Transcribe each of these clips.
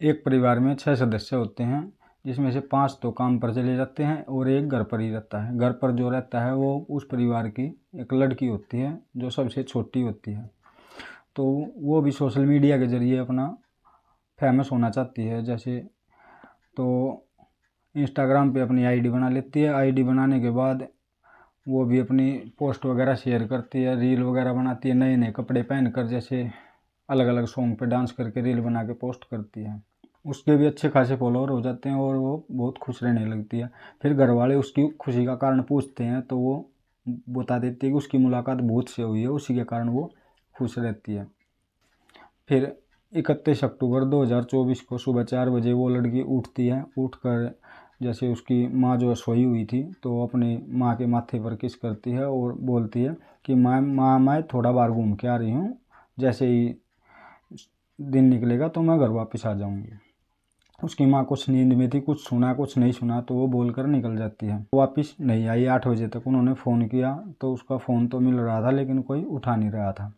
एक परिवार में 6 सदस्य होते हैं, जिसमें से 5 तो काम पर चले जाते हैं और एक घर पर ही रहता है। घर पर जो रहता है वो उस परिवार की एक लड़की होती है जो सबसे छोटी होती है। तो वो भी सोशल मीडिया के ज़रिए अपना फेमस होना चाहती है। जैसे तो इंस्टाग्राम पे अपनी आईडी बना लेती है। आईडी बनाने के बाद वो भी अपनी पोस्ट वगैरह शेयर करती है, रील वगैरह बनाती है, नए नए कपड़े पहनकर, जैसे अलग अलग सॉन्ग पे डांस करके रील बना के पोस्ट करती है। उसके भी अच्छे खासे फॉलोअर हो जाते हैं और वो बहुत खुश रहने लगती है। फिर घर वाले उसकी खुशी का कारण पूछते हैं तो वो बता देती है कि उसकी मुलाकात भूत से हुई है, उसी के कारण वो खुश रहती है। फिर 31 अक्टूबर 2024 को सुबह 4 बजे वो लड़की उठती है। उठकर जैसे उसकी माँ जो सोई हुई थी तो अपनी माँ के माथे पर किस करती है और बोलती है कि माँ मैं थोड़ा बाहर घूम के आ रही हूँ, जैसे ही दिन निकलेगा तो मैं घर वापस आ जाऊँगी। उसकी माँ कुछ नींद में थी, कुछ सुना कुछ नहीं सुना, तो वो बोलकर निकल जाती है। वापस नहीं आई। 8 बजे तक उन्होंने फ़ोन किया तो उसका फ़ोन तो मिल रहा था लेकिन कोई उठा नहीं रहा था।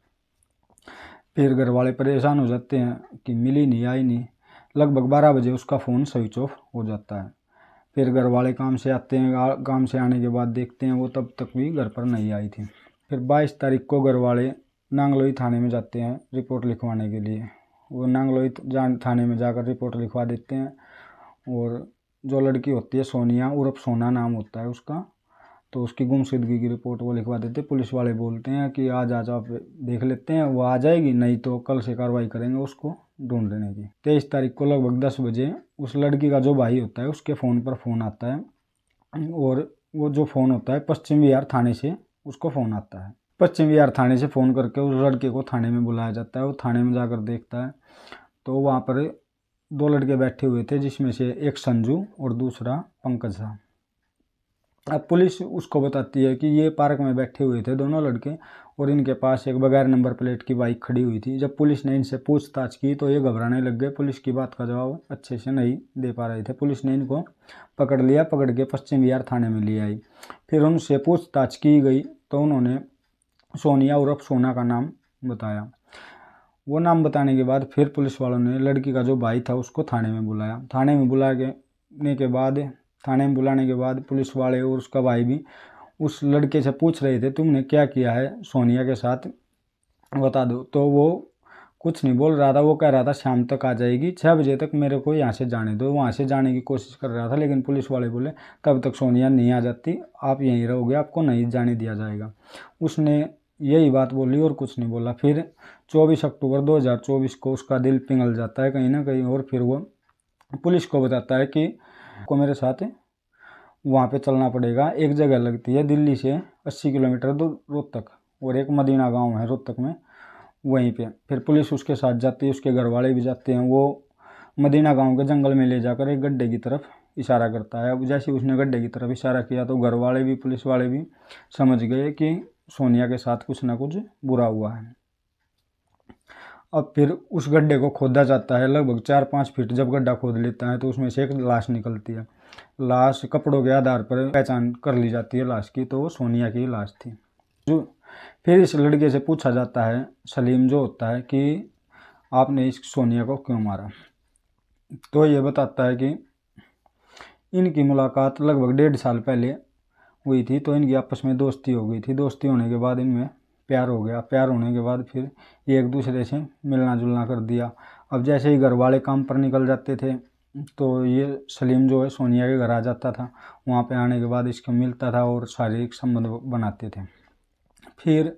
फिर घर वाले परेशान हो जाते हैं कि मिली नहीं, आई नहीं। लगभग 12 बजे उसका फ़ोन स्विच ऑफ हो जाता है। फिर घर वाले काम से आते हैं। काम से आने के बाद देखते हैं वो तब तक भी घर पर नहीं आई थी। फिर 22 तारीख को घर वाले नांगलोई थाने में जाते हैं रिपोर्ट लिखवाने के लिए। वो नांगलोई थाने में जाकर रिपोर्ट लिखवा देते हैं। और जो लड़की होती है सोनिया उर्फ सोना नाम होता है उसका, तो उसकी गुमशुदगी की रिपोर्ट वो लिखवा देते। पुलिस वाले बोलते हैं कि आज आप देख लेते हैं, वो आ जाएगी, नहीं तो कल से कार्रवाई करेंगे उसको ढूंढने की। 23 तारीख को लगभग 10 बजे उस लड़की का जो भाई होता है उसके फ़ोन पर फ़ोन आता है और वो जो फ़ोन होता है पश्चिम विहार थाने से उसको फ़ोन आता है। पश्चिम विहार थाने से फ़ोन करके उस लड़के को थाने में बुलाया जाता है। वो थाने में जाकर देखता है तो वहाँ पर 2 लड़के बैठे हुए थे, जिसमें से एक संजू और दूसरा पंकज था। अब पुलिस उसको बताती है कि ये पार्क में बैठे हुए थे दोनों लड़के और इनके पास एक बगैर नंबर प्लेट की बाइक खड़ी हुई थी। जब पुलिस ने इनसे पूछताछ की तो ये घबराने लग गए। पुलिस की बात का जवाब अच्छे से नहीं दे पा रहे थे। पुलिस ने इनको पकड़ लिया, पकड़ के पश्चिम विहार थाने में ले आई। फिर उनसे पूछताछ की गई तो उन्होंने सोनिया उर्फ सोना का नाम बताया। वो नाम बताने के बाद फिर पुलिस वालों ने लड़की का जो भाई था उसको थाने में बुलाया। थाने में बुलाने के बाद पुलिस वाले और उसका भाई भी उस लड़के से पूछ रहे थे तुमने क्या किया है सोनिया के साथ, बता दो। तो वो कुछ नहीं बोल रहा था। वो कह रहा था शाम तक आ जाएगी, 6 बजे तक मेरे को यहाँ से जाने दो। वहाँ से जाने की कोशिश कर रहा था लेकिन पुलिस वाले बोले तब तक सोनिया नहीं आ जाती, आप यहीं रहोगे, आपको नहीं जाने दिया जाएगा। उसने यही बात बोली और कुछ नहीं बोला। फिर 24 अक्टूबर 2024 को उसका दिल पिघल जाता है कहीं ना कहीं और फिर वो पुलिस को बताता है कि को मेरे साथ वहाँ पे चलना पड़ेगा। एक जगह लगती है दिल्ली से 80 किलोमीटर दूर रोहतक, और एक मदीना गांव है रोहतक में, वहीं पे। फिर पुलिस उसके साथ जाती है, उसके घर वाले भी जाते हैं। वो मदीना गांव के जंगल में ले जाकर एक गड्ढे की तरफ इशारा करता है। अब जैसे उसने गड्ढे की तरफ इशारा किया तो घर वाले भी पुलिस वाले भी समझ गए कि सोनिया के साथ कुछ ना कुछ बुरा हुआ है। अब फिर उस गड्ढे को खोदा जाता है। लगभग 4-5 फीट जब गड्ढा खोद लेता है तो उसमें से एक लाश निकलती है। लाश कपड़ों के आधार पर पहचान कर ली जाती है लाश की, तो वो सोनिया की लाश थी। जो फिर इस लड़के से पूछा जाता है, सलीम जो होता है, कि आपने इस सोनिया को क्यों मारा। तो ये बताता है कि इनकी मुलाकात लगभग 1.5 साल पहले हुई थी, तो इनकी आपस में दोस्ती हो गई थी। दोस्ती होने के बाद इनमें प्यार हो गया। प्यार होने के बाद फिर ये एक दूसरे से मिलना जुलना कर दिया। अब जैसे ही घर वाले काम पर निकल जाते थे तो ये सलीम जो है सोनिया के घर आ जाता था। वहाँ पे आने के बाद इसको मिलता था और शारीरिक संबंध बनाते थे। फिर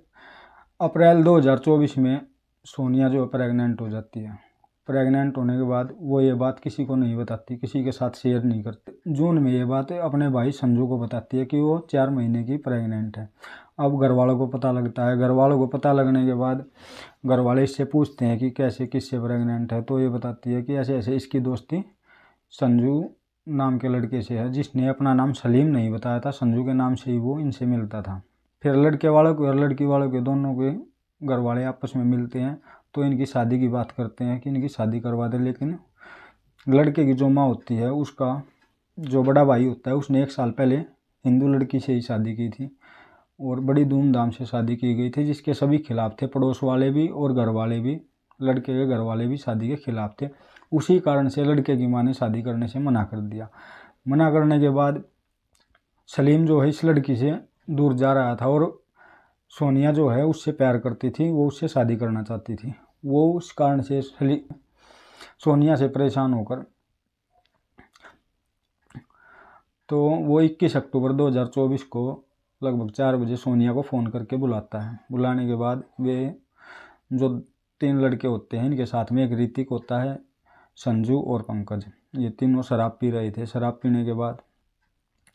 अप्रैल 2024 में सोनिया जो है प्रेग्नेंट हो जाती है। प्रेग्नेंट होने के बाद वो ये बात किसी को नहीं बताती, किसी के साथ शेयर नहीं करते। जून में ये बात अपने भाई संजू को बताती है कि वो 4 महीने की प्रेग्नेंट है। अब घर वालों को पता लगता है। घर वालों को पता लगने के बाद घर वाले इससे पूछते हैं कि कैसे किससे प्रेग्नेंट है, तो ये बताती है कि ऐसे ऐसे इसकी दोस्ती संजू नाम के लड़के से है, जिसने अपना नाम सलीम नहीं बताया था। संजू के नाम से ही वो इनसे मिलता था। फिर लड़के वालों को और लड़की वालों के दोनों के घर वाले आपस में मिलते हैं तो इनकी शादी की बात करते हैं कि इनकी शादी करवा दें। लेकिन लड़के की जो माँ होती है, उसका जो बड़ा भाई होता है, उसने 1 साल पहले हिंदू लड़की से ही शादी की थी और बड़ी धूमधाम से शादी की गई थी, जिसके सभी खिलाफ थे। पड़ोस वाले भी और घर वाले भी, लड़के के घर वाले भी शादी के खिलाफ थे। उसी कारण से लड़के की माँ ने शादी करने से मना कर दिया। मना करने के बाद सलीम जो है इस लड़की से दूर जा रहा था और सोनिया जो है उससे प्यार करती थी, वो उससे शादी करना चाहती थी। वो उस कारण से सोनिया से परेशान होकर तो वो 21 अक्टूबर 2024 को लगभग 4 बजे सोनिया को फ़ोन करके बुलाता है। बुलाने के बाद वे जो 3 लड़के होते हैं इनके साथ में एक ऋतिक होता है, संजू और पंकज, ये तीनों शराब पी रहे थे। शराब पीने के बाद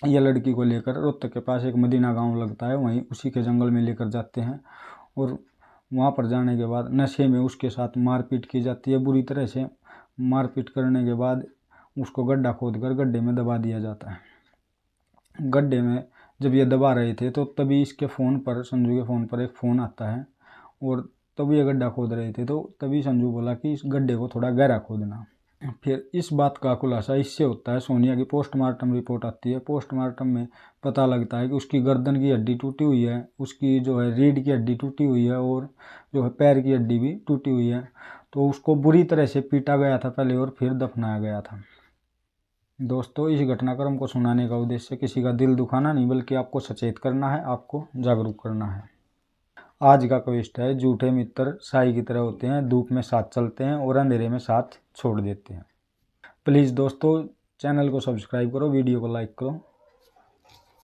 ये लड़की को लेकर रोहतक के पास एक मदीना गांव लगता है, वहीं उसी के जंगल में लेकर जाते हैं और वहां पर जाने के बाद नशे में उसके साथ मारपीट की जाती है। बुरी तरह से मारपीट करने के बाद उसको गड्ढा खोदकर गड्ढे में दबा दिया जाता है। गड्ढे में जब ये दबा रहे थे तो तभी इसके फ़ोन पर, संजू के फ़ोन पर एक फ़ोन आता है और तभी ये गड्ढा खोद रहे थे तो तभी संजू बोला कि इस गड्ढे को थोड़ा गहरा खोदना। फिर इस बात का खुलासा इससे होता है, सोनिया की पोस्टमार्टम रिपोर्ट आती है। पोस्टमार्टम में पता लगता है कि उसकी गर्दन की हड्डी टूटी हुई है, उसकी जो है रीढ़ की हड्डी टूटी हुई है और जो है पैर की हड्डी भी टूटी हुई है। तो उसको बुरी तरह से पीटा गया था पहले और फिर दफनाया गया था। दोस्तों, इस घटनाक्रम को सुनाने का उद्देश्य किसी का दिल दुखाना नहीं बल्कि आपको सचेत करना है, आपको जागरूक करना है। आज का क्वेश्चन है, झूठे मित्र साई की तरह होते हैं, धूप में साथ चलते हैं और अंधेरे में साथ छोड़ देते हैं। प्लीज़ दोस्तों चैनल को सब्सक्राइब करो, वीडियो को लाइक करो।